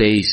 23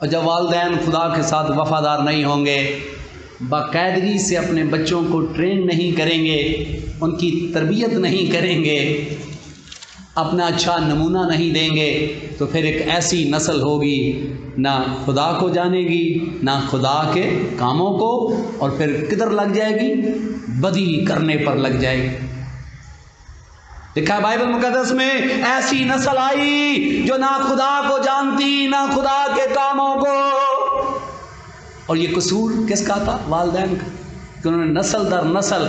اور جب والدین خدا کے ساتھ وفادار نہیں ہوں گے، باقاعدگی سے اپنے بچوں کو ٹرین نہیں کریں گے، ان کی تربیت نہیں کریں گے، اپنا اچھا نمونہ نہیں دیں گے، تو پھر ایک ایسی نسل ہوگی نہ خدا کو جانے گی نہ خدا کے کاموں کو، اور پھر کدھر لگ جائے گی؟ بدی کرنے پر لگ جائے گی۔ لکھا ہے بائبل مقدس میں، ایسی نسل آئی جو نہ خدا کو جانتی نہ خدا کے کاموں کو۔ اور یہ قصور کس کا تھا؟ والدین کا، کہ انہوں نے نسل در نسل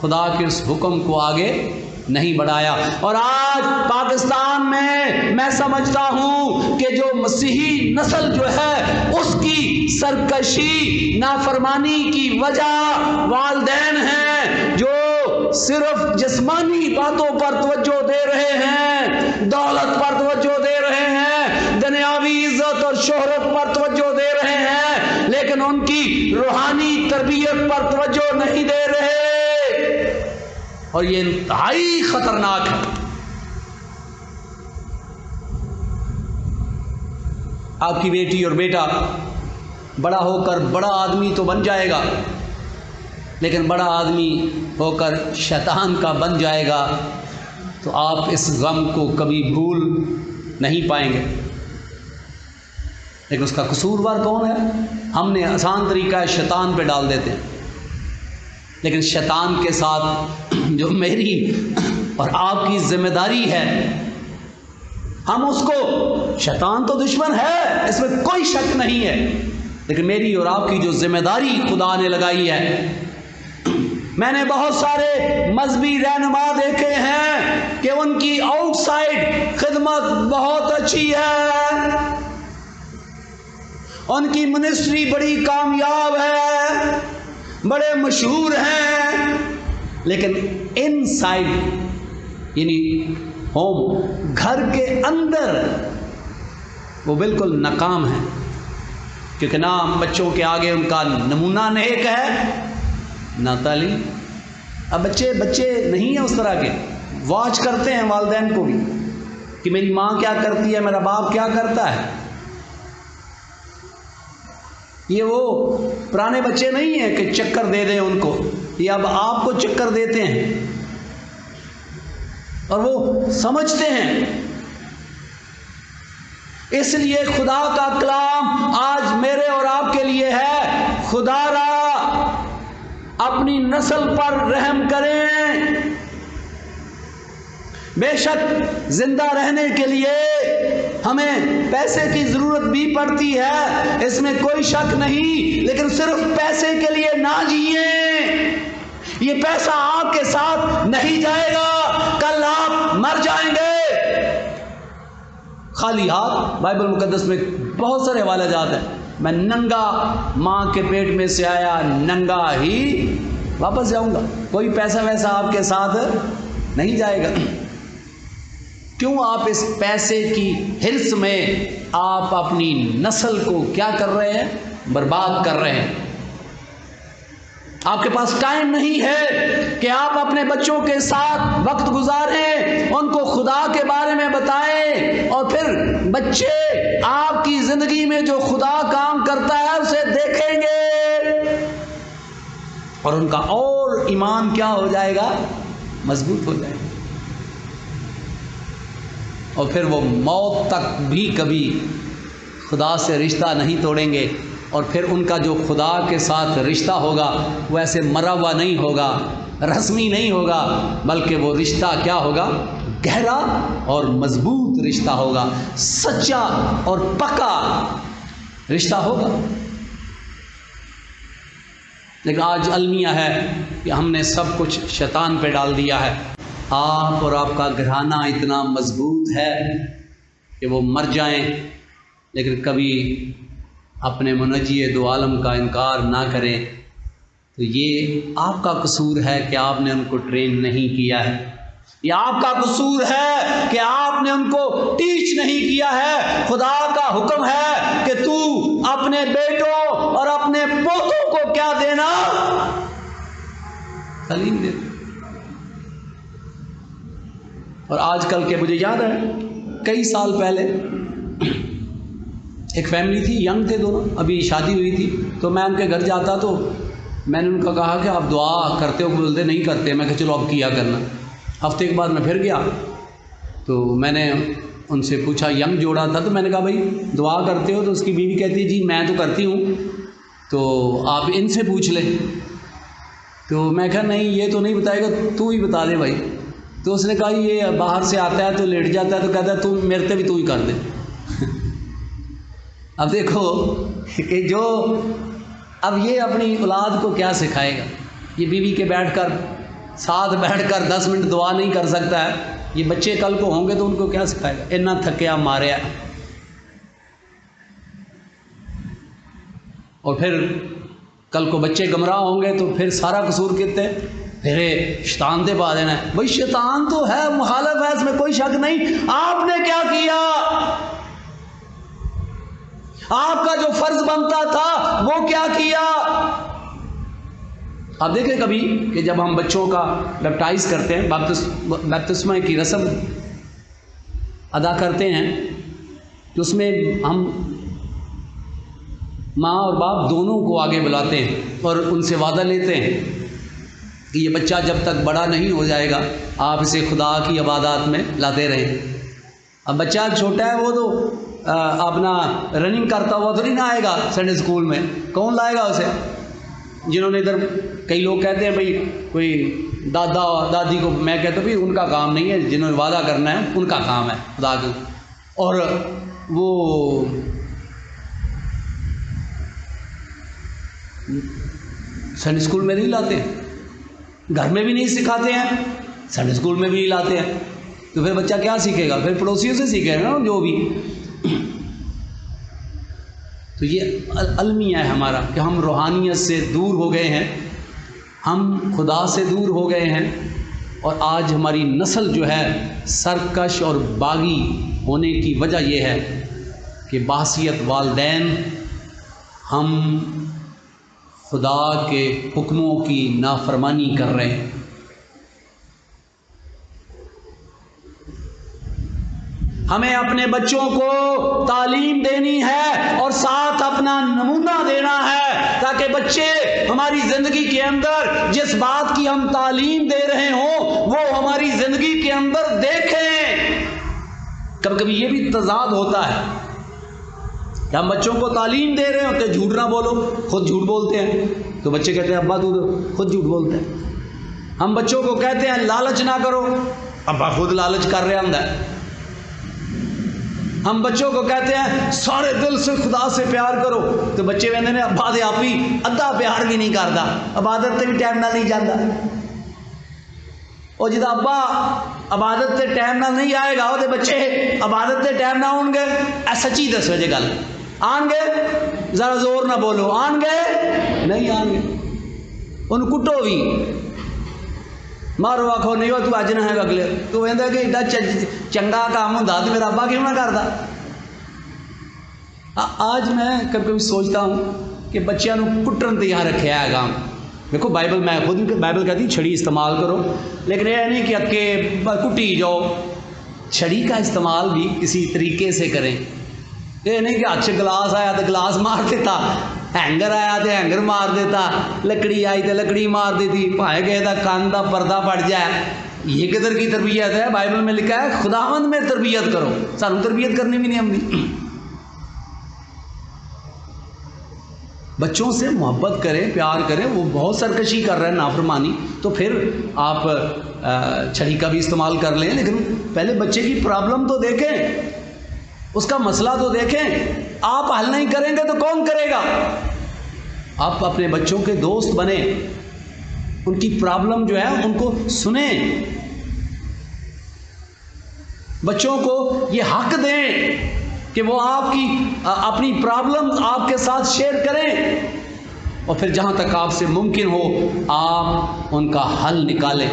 خدا کے اس حکم کو آگے نہیں بڑھایا۔ اور آج پاکستان میں سمجھتا ہوں کہ جو مسیحی نسل جو ہے اس کی سرکشی نافرمانی کی وجہ والدین ہیں، جو صرف جسمانی باتوں پر توجہ دے رہے ہیں، دولت پر توجہ دے رہے ہیں، دنیاوی عزت اور شہرت پر توجہ دے رہے ہیں، لیکن ان کی روحانی تربیت پر توجہ نہیں دے رہے، اور یہ انتہائی خطرناک ہے۔ آپ کی بیٹی اور بیٹا بڑا ہو کر بڑا آدمی تو بن جائے گا، لیکن بڑا آدمی ہو کر شیطان کا بن جائے گا تو آپ اس غم کو کبھی بھول نہیں پائیں گے۔ لیکن اس کا قصوروار کون ہے؟ ہم نے آسان طریقہ ہے شیطان پہ ڈال دیتے ہیں، لیکن شیطان کے ساتھ جو میری اور آپ کی ذمہ داری ہے، ہم اس کو، شیطان تو دشمن ہے، اس میں کوئی شک نہیں ہے، لیکن میری اور آپ کی جو ذمہ داری خدا نے لگائی ہے، میں نے بہت سارے مذہبی رہنما دیکھے ہیں کہ ان کی آؤٹ سائڈ خدمت بہت اچھی ہے، ان کی منسٹری بڑی کامیاب ہے، بڑے مشہور ہیں، لیکن ان سائڈ یعنی ہوم، گھر کے اندر وہ بالکل ناکام ہے، کیونکہ نہ بچوں کے آگے ان کا نمونہ نیک ہے نہ تعلیم۔ اب بچے نہیں ہیں اس طرح کے، واچ کرتے ہیں والدین کو بھی کہ میری ماں کیا کرتی ہے، میرا باپ کیا کرتا ہے۔ یہ وہ پرانے بچے نہیں ہیں کہ چکر دے دیں ان کو، یہ اب آپ کو چکر دیتے ہیں، اور وہ سمجھتے ہیں۔ اس لیے خدا کا کلام آج میرے اور آپ کے لیے ہے، خدا را اپنی نسل پر رحم کریں۔ بے شک زندہ رہنے کے لیے ہمیں پیسے کی ضرورت بھی پڑتی ہے، اس میں کوئی شک نہیں، لیکن صرف پیسے کے لیے نہ جئیں۔ یہ پیسہ آپ کے ساتھ نہیں جائے گا، کل آپ مر جائیں گے خالی ہاتھ۔ بائبل مقدس میں بہت سارے حوالے جات ہیں، میں ننگا ماں کے پیٹ میں سے آیا، ننگا ہی واپس جاؤں گا، کوئی پیسہ ویسا آپ کے ساتھ نہیں جائے گا۔ کیوں آپ اس پیسے کی حرص میں آپ اپنی نسل کو کیا کر رہے ہیں؟ برباد کر رہے ہیں۔ آپ کے پاس ٹائم نہیں ہے کہ آپ اپنے بچوں کے ساتھ وقت گزاریں، ان کو خدا کے بارے میں بتائیں، اور پھر بچے آپ کی زندگی میں جو خدا کام کرتا ہے اسے دیکھیں گے، اور ان کا اور ایمان کیا ہو جائے گا؟ مضبوط ہو جائے گا، اور پھر وہ موت تک بھی کبھی خدا سے رشتہ نہیں توڑیں گے، اور پھر ان کا جو خدا کے ساتھ رشتہ ہوگا وہ ایسے مرا ہوا نہیں ہوگا، رسمی نہیں ہوگا، بلکہ وہ رشتہ کیا ہوگا؟ گہرا اور مضبوط رشتہ ہوگا، سچا اور پکا رشتہ ہوگا۔ لیکن آج المیہ ہے کہ ہم نے سب کچھ شیطان پہ ڈال دیا ہے۔ آپ اور آپ کا گھرانہ اتنا مضبوط ہے کہ وہ مر جائیں لیکن کبھی اپنے منجی دو عالم کا انکار نہ کریں، تو یہ آپ کا قصور ہے کہ آپ نے ان کو ٹرین نہیں کیا ہے، یہ آپ کا قصور ہے کہ آپ نے ان کو ٹیچ نہیں کیا ہے۔ خدا کا حکم ہے کہ تو اپنے بیٹوں اور اپنے پوتوں کو کیا دینا؟ تعلیم دے۔ اور آج کل کے، مجھے یاد ہے کئی سال پہلے ایک فیملی تھی، ینگ تھے دونوں، ابھی شادی ہوئی تھی، تو میں ان کے گھر جاتا تو میں نے ان کو کہا کہ آپ دعا کرتے ہو؟ بولتے نہیں کرتے۔ میں کہا چلو اب کیا کرنا۔ ہفتے کے بعد میں پھر گیا تو میں نے ان سے پوچھا، ینگ جوڑا تھا، تو میں نے کہا بھائی دعا کرتے ہو؟ تو اس کی بیوی کہتی ہے جی میں تو کرتی ہوں، تو آپ ان سے پوچھ لیں۔ تو میں کہا نہیں یہ تو نہیں بتائے گا، تو ہی بتا دے بھائی۔ تو اس نے کہا یہ باہر سے آتا ہے تو لیٹ جاتا ہے، تو کہتا ہے تو میرے سے بھی تو ہی کر دے۔ اب دیکھو کہ جو اب یہ اپنی اولاد کو کیا سکھائے گا؟ یہ بیوی کے بیٹھ کر ساتھ بیٹھ کر 10 منٹ دعا نہیں کر سکتا ہے، یہ بچے کل کو ہوں گے تو ان کو کیا سکھائے گا؟ اتنا تھکیا ماریا، اور پھر کل کو بچے گمراہ ہوں گے تو پھر سارا قصور کتے پھر شیطان دے پا دینا ہے۔ بھائی شیطان تو ہے، مخالف ہے، اس میں کوئی شک نہیں۔ آپ نے کیا کیا؟ آپ کا جو فرض بنتا تھا وہ کیا کیا؟ آپ دیکھیں کبھی کہ جب ہم بچوں کا بیپٹائز کرتے ہیں، بپتسمہ کی رسم ادا کرتے ہیں، تو اس میں ہم ماں اور باپ دونوں کو آگے بلاتے ہیں اور ان سے وعدہ لیتے ہیں کہ یہ بچہ جب تک بڑا نہیں ہو جائے گا آپ اسے خدا کی عبادات میں لاتے رہیں۔ اب بچہ چھوٹا ہے، وہ تو اپنا رننگ کرتا ہوا تو نہیں نہ آئے گا سنڈے اسکول میں، کون لائے گا اسے؟ جنہوں نے ادھر کئی لوگ کہتے ہیں بھائی کوئی دادا دادی کو، میں کہتا ہوں بھائی ان کا کام نہیں ہے، جنہوں نے وعدہ کرنا ہے ان کا کام ہے خدا کے، اور وہ سنڈے اسکول میں نہیں لاتے، گھر میں بھی نہیں سکھاتے ہیں، سنڈے اسکول میں بھی نہیں لاتے ہیں، تو پھر بچہ کیا سیکھے گا؟ پھر پڑوسیوں سے سیکھے گا نا جو بھی۔ تو یہ المیہ ہے ہمارا کہ ہم روحانیت سے دور ہو گئے ہیں، ہم خدا سے دور ہو گئے ہیں، اور آج ہماری نسل جو ہے سرکش اور باغی ہونے کی وجہ یہ ہے کہ بحیثیت والدین ہم خدا کے حکموں کی نافرمانی کر رہے ہیں۔ ہمیں اپنے بچوں کو تعلیم دینی ہے اور ساتھ اپنا نمونہ دینا ہے، تاکہ بچے ہماری زندگی کے اندر جس بات کی ہم تعلیم دے رہے ہوں وہ ہماری زندگی کے اندر دیکھیں۔ کبھی کبھی یہ بھی تضاد ہوتا ہے کہ ہم بچوں کو تعلیم دے رہے ہوتے، جھوٹ نہ بولو، خود جھوٹ بولتے ہیں، تو بچے کہتے ہیں ابا تو خود جھوٹ بولتے ہیں۔ ہم بچوں کو کہتے ہیں لالچ نہ کرو، ابا خود لالچ کر رہے اندر۔ ہم بچوں کو کہتے ہیں سارے دل سے خدا سے پیار کرو، تو بچے کہتے ہیں ابا دے آپ ہی ادھا پیار بھی نہیں کرتا، عبادت تے بھی ٹائم نہ نہیں جاتا، اور جدا ابا عبادت تے ٹائم نہ نہیں آئے گا وہ بچے عبادت تے ٹائم نہ آن گے۔ سچی دسو جی گل، آن گے؟ ذرا زور نہ بولو، آن گے؟ نہیں آن گے۔ ان کٹو بھی، مارو آخو نہیں ہو تو اج نہ ہے اگلے، تو کہتا کہ ایڈا چنگا کام ہوں تو میرا ابا کیوں نہ کرتا۔ آج میں کبھی کبھی سوچتا ہوں کہ بچیاں کٹن تے یہاں رکھا ہے کام۔ دیکھو بائبل، میں خود بائبل کہتی چھڑی استعمال کرو، لیکن یہ نہیں کہ اکے کٹی جاؤ، چھڑی کا استعمال بھی کسی طریقے سے کریں۔ یہ نہیں کہ اچھے گلاس آیا تو گلاس مار دیتا، ہینگر آیا تو ہینگر مار دیتا، لکڑی آئی تو لکڑی مار دیتی، بھائی کہے دا کان دا پردہ پڑ جائے۔ یہ کدھر کی تربیت ہے؟ بائبل میں لکھا ہے خداوند میں تربیت کرو، سانو تربیت کرنی بھی نہیں آتی۔ بچوں سے محبت کریں، پیار کریں، وہ بہت سرکشی کر رہے ہیں، نافرمانی، تو پھر آپ چھڑی کا بھی استعمال کر لیں، لیکن پہلے بچے کی پرابلم تو دیکھیں، اس کا مسئلہ تو دیکھیں۔ آپ حل نہیں کریں گے تو کون کرے گا؟ آپ اپنے بچوں کے دوست بنیں، ان کی پرابلم جو ہے ان کو سنیں، بچوں کو یہ حق دیں کہ وہ آپ کی اپنی پرابلم آپ کے ساتھ شیئر کریں، اور پھر جہاں تک آپ سے ممکن ہو آپ ان کا حل نکالیں۔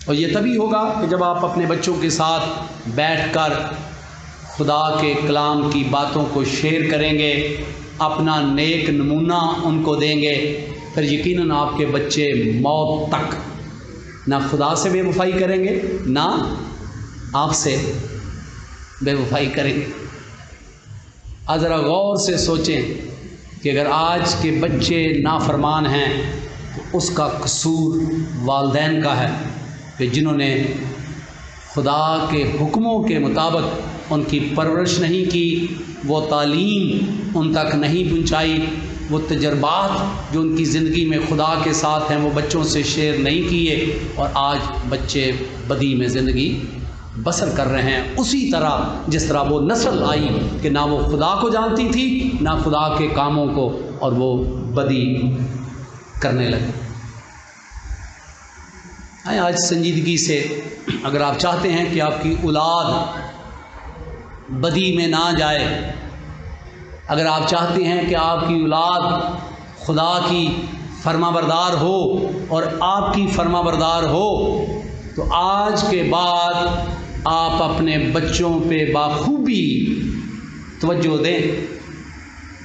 اور یہ تبھی ہوگا کہ جب آپ اپنے بچوں کے ساتھ بیٹھ کر خدا کے کلام کی باتوں کو شیئر کریں گے، اپنا نیک نمونہ ان کو دیں گے، پھر یقیناً آپ کے بچے موت تک نہ خدا سے بے وفائی کریں گے، نہ آپ سے بے وفائی کریں گے۔ آج ذرا غور سے سوچیں کہ اگر آج کے بچے نافرمان ہیں تو اس کا قصور والدین کا ہے کہ جنہوں نے خدا کے حکموں کے مطابق ان کی پرورش نہیں کی، وہ تعلیم ان تک نہیں پہنچائی، وہ تجربات جو ان کی زندگی میں خدا کے ساتھ ہیں وہ بچوں سے شیئر نہیں کیے، اور آج بچے بدی میں زندگی بسر کر رہے ہیں اسی طرح جس طرح وہ نسل آئی کہ نہ وہ خدا کو جانتی تھی نہ خدا کے کاموں کو، اور وہ بدی کرنے لگے۔ آج سنجیدگی سے اگر آپ چاہتے ہیں کہ آپ کی اولاد بدی میں نہ جائے، اگر آپ چاہتے ہیں کہ آپ کی اولاد خدا کی فرما بردار ہو اور آپ کی فرما بردار ہو، تو آج کے بعد آپ اپنے بچوں پہ بخوبی توجہ دیں،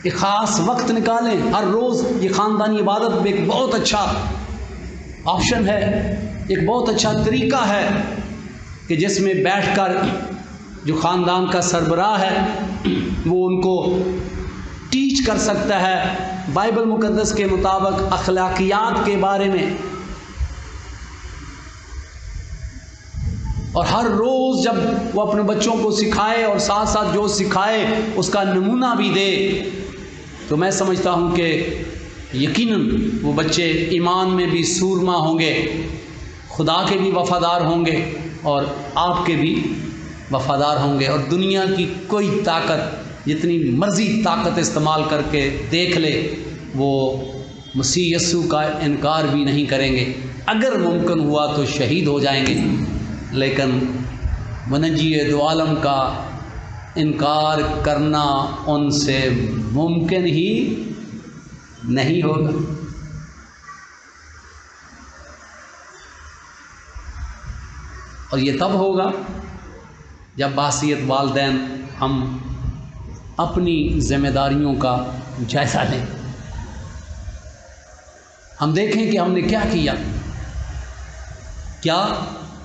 ایک خاص وقت نکالیں ہر روز۔ یہ خاندانی عبادت ایک بہت اچھا آپشن ہے، ایک بہت اچھا طریقہ ہے کہ جس میں بیٹھ کر جو خاندان کا سربراہ ہے وہ ان کو ٹیچ کر سکتا ہے بائبل مقدس کے مطابق اخلاقیات کے بارے میں، اور ہر روز جب وہ اپنے بچوں کو سکھائے اور ساتھ ساتھ جو سکھائے اس کا نمونہ بھی دے، تو میں سمجھتا ہوں کہ یقیناً وہ بچے ایمان میں بھی سورما ہوں گے، خدا کے بھی وفادار ہوں گے اور آپ کے بھی وفادار ہوں گے، اور دنیا کی کوئی طاقت جتنی مرضی طاقت استعمال کر کے دیکھ لے وہ مسیح یسوع کا انکار بھی نہیں کریں گے۔ اگر ممکن ہوا تو شہید ہو جائیں گے، لیکن منجی دو عالم کا انکار کرنا ان سے ممکن ہی نہیں ہوگا۔ اور یہ تب ہوگا جب بحیثیت والدین ہم اپنی ذمہ داریوں کا جائزہ لیں، ہم دیکھیں کہ ہم نے کیا کیا، کیا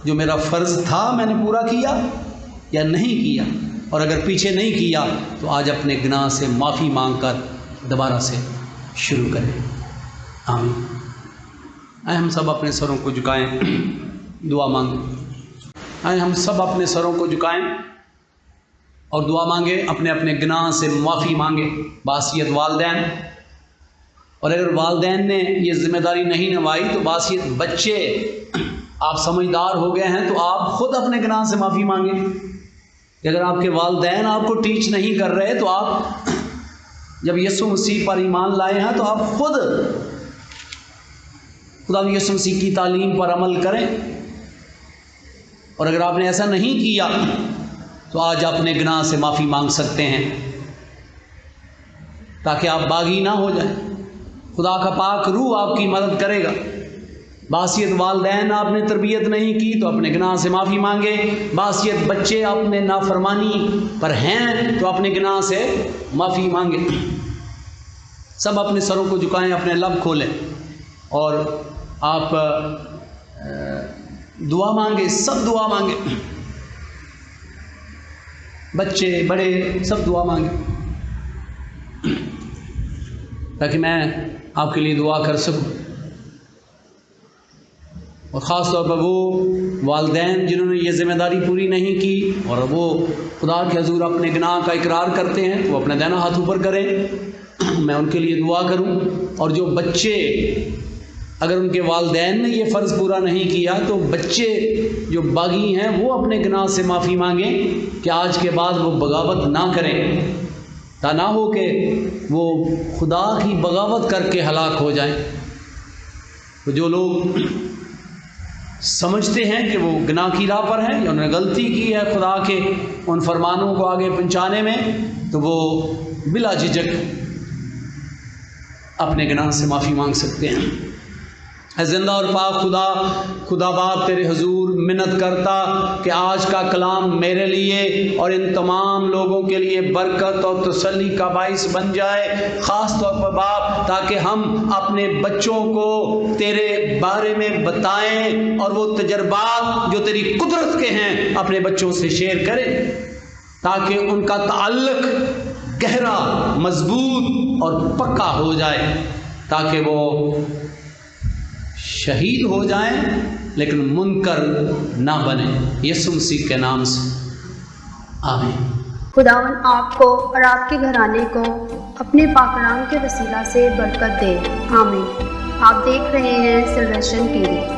جو میرا فرض تھا میں نے پورا کیا یا نہیں کیا، اور اگر پیچھے نہیں کیا تو آج اپنے گناہ سے معافی مانگ کر دوبارہ سے شروع کریں۔ آمین۔ آئے ہم سب اپنے سروں کو جھکائیں، دعا مانگیں۔ آئے ہم سب اپنے سروں کو جھکائیں اور دعا مانگیں، اپنے اپنے گناہ سے معافی مانگیں بحیثیت والدین، اور اگر والدین نے یہ ذمہ داری نہیں نبھائی تو بحیثیت بچے آپ سمجھدار ہو گئے ہیں تو آپ خود اپنے گناہ سے معافی مانگیں کہ اگر آپ کے والدین آپ کو ٹیچ نہیں کر رہے تو آپ جب یسوع مسیح پر ایمان لائے ہیں تو آپ خود خدا یسوع مسیح کی تعلیم پر عمل کریں، اور اگر آپ نے ایسا نہیں کیا تو آج اپنے گناہ سے معافی مانگ سکتے ہیں تاکہ آپ باغی نہ ہو جائیں۔ خدا کا پاک روح آپ کی مدد کرے گا۔ بحیثیت والدین آپ نے تربیت نہیں کی تو اپنے گناہ سے معافی مانگے، بحیثیت بچے اپنے نافرمانی پر ہیں تو اپنے گناہ سے معافی مانگے۔ سب اپنے سروں کو جھکائیں، اپنے لب کھولیں اور آپ دعا مانگے، سب دعا مانگے، بچے بڑے سب دعا مانگے تاکہ میں آپ کے لیے دعا کر سکوں، اور خاص طور پر وہ والدین جنہوں نے یہ ذمہ داری پوری نہیں کی اور وہ خدا کے حضور اپنے گناہ کا اقرار کرتے ہیں تو وہ اپنا دائنا ہاتھ اوپر کریں، میں ان کے لیے دعا کروں۔ اور جو بچے اگر ان کے والدین نے یہ فرض پورا نہیں کیا تو بچے جو باغی ہیں وہ اپنے گناہ سے معافی مانگیں کہ آج کے بعد وہ بغاوت نہ کریں، تا نہ ہو کہ وہ خدا کی بغاوت کر کے ہلاک ہو جائیں۔ تو جو لوگ سمجھتے ہیں کہ وہ گناہ کی راہ پر ہیں یا انہوں نے غلطی کی ہے خدا کے ان فرمانوں کو آگے پہنچانے میں، تو وہ بلا جھجک اپنے گناہ سے معافی مانگ سکتے ہیں۔ اے زندہ اور پاک خدا باپ تیرے حضور منت کرتا کہ آج کا کلام میرے لیے اور ان تمام لوگوں کے لیے برکت اور تسلی کا باعث بن جائے، خاص طور پر باپ تاکہ ہم اپنے بچوں کو تیرے بارے میں بتائیں اور وہ تجربات جو تیری قدرت کے ہیں اپنے بچوں سے شیئر کریں، تاکہ ان کا تعلق گہرا، مضبوط اور پکا ہو جائے، تاکہ وہ شہید ہو جائیں لیکن منکر نہ بنے، یسوع مسیح کے نام سے آمین۔ خداوند آپ کو اور آپ کے گھرانے کو اپنے پاک کلام کے وسیلہ سے برکت دے، آمین۔ آپ دیکھ رہے ہیں سلویشن ٹی وی۔